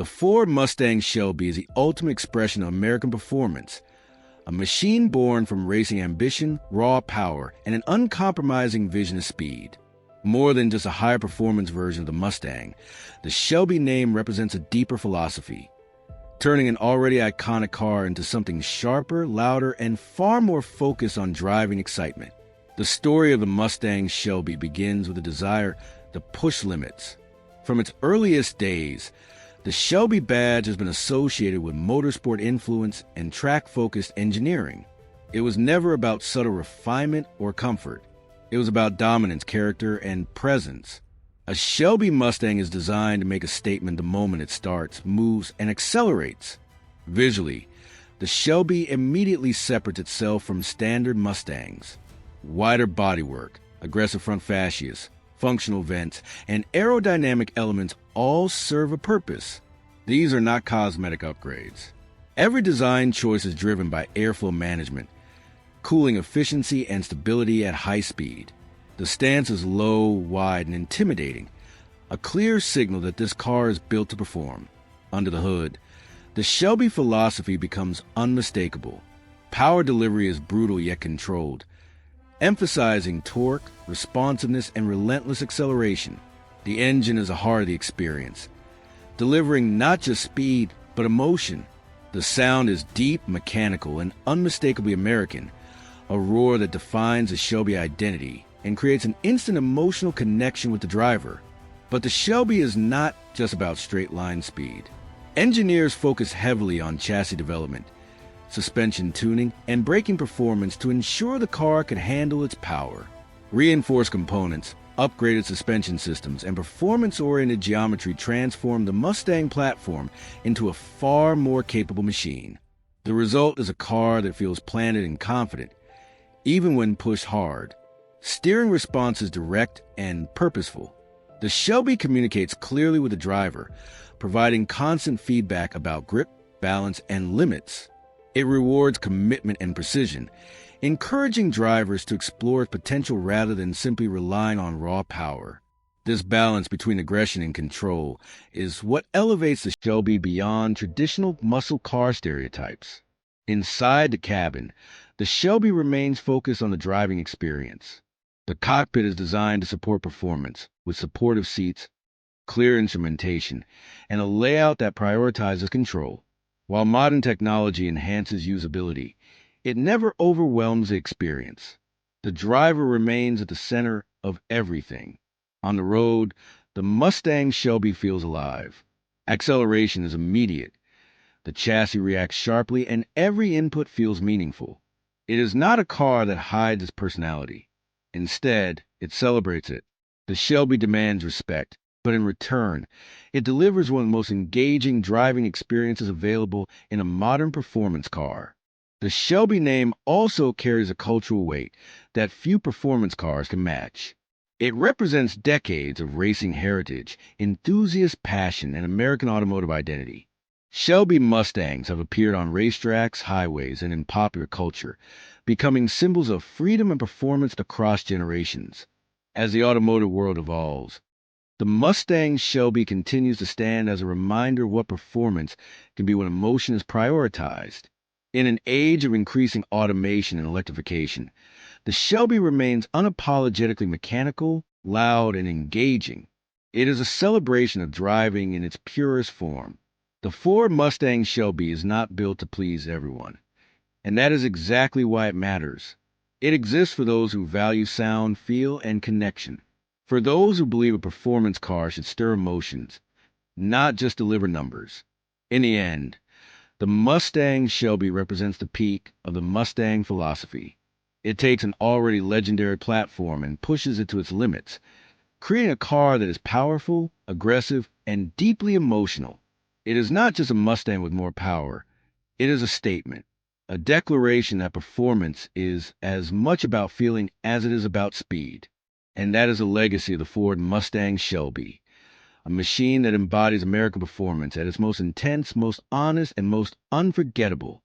The Ford Mustang Shelby is the ultimate expression of American performance, a machine born from racing ambition, raw power, and an uncompromising vision of speed. More than just a higher-performance version of the Mustang, the Shelby name represents a deeper philosophy, turning an already iconic car into something sharper, louder, and far more focused on driving excitement. The story of the Mustang Shelby begins with a desire to push limits. From its earliest days, the Shelby badge has been associated with motorsport influence and track-focused engineering. It was never about subtle refinement or comfort. It was about dominance, character, and presence. A Shelby Mustang is designed to make a statement the moment it starts, moves, and accelerates. Visually, the Shelby immediately separates itself from standard Mustangs. Wider bodywork, aggressive front fascias, functional vents, and aerodynamic elements all serve a purpose. These are not cosmetic upgrades. Every design choice is driven by airflow management, cooling efficiency, and stability at high speed. The stance is low, wide, and intimidating, a clear signal that this car is built to perform. Under the hood, the Shelby philosophy becomes unmistakable. Power delivery is brutal yet controlled, emphasizing torque, responsiveness, and relentless acceleration. The engine is the heart of the experience, delivering not just speed, but emotion. The sound is deep, mechanical, and unmistakably American, a roar that defines the Shelby identity and creates an instant emotional connection with the driver. But the Shelby is not just about straight-line speed. Engineers focus heavily on chassis development, suspension tuning, and braking performance to ensure the car can handle its power. Reinforced components, upgraded suspension systems, and performance-oriented geometry transform the Mustang platform into a far more capable machine. The result is a car that feels planted and confident, even when pushed hard. Steering response is direct and purposeful. The Shelby communicates clearly with the driver, providing constant feedback about grip, balance, and limits. It rewards commitment and precision, encouraging drivers to explore potential rather than simply relying on raw power. This balance between aggression and control is what elevates the Shelby beyond traditional muscle car stereotypes. Inside the cabin, the Shelby remains focused on the driving experience. The cockpit is designed to support performance, with supportive seats, clear instrumentation, and a layout that prioritizes control. While modern technology enhances usability, it never overwhelms the experience. The driver remains at the center of everything. On the road, the Mustang Shelby feels alive. Acceleration is immediate. The chassis reacts sharply, and every input feels meaningful. It is not a car that hides its personality. Instead, it celebrates it. The Shelby demands respect, but in return, it delivers one of the most engaging driving experiences available in a modern performance car. The Shelby name also carries a cultural weight that few performance cars can match. It represents decades of racing heritage, enthusiast passion, and American automotive identity. Shelby Mustangs have appeared on racetracks, highways, and in popular culture, becoming symbols of freedom and performance across generations. As the automotive world evolves, the Mustang Shelby continues to stand as a reminder of what performance can be when emotion is prioritized. In an age of increasing automation and electrification, the Shelby remains unapologetically mechanical, loud, and engaging. It is a celebration of driving in its purest form. The Ford Mustang Shelby is not built to please everyone, and that is exactly why it matters. It exists for those who value sound, feel, and connection. For those who believe a performance car should stir emotions, not just deliver numbers. In the end, the Mustang Shelby represents the peak of the Mustang philosophy. It takes an already legendary platform and pushes it to its limits, creating a car that is powerful, aggressive, and deeply emotional. It is not just a Mustang with more power. It is a statement, a declaration that performance is as much about feeling as it is about speed. And that is a legacy of the Ford Mustang Shelby, a machine that embodies American performance at its most intense, most honest, and most unforgettable.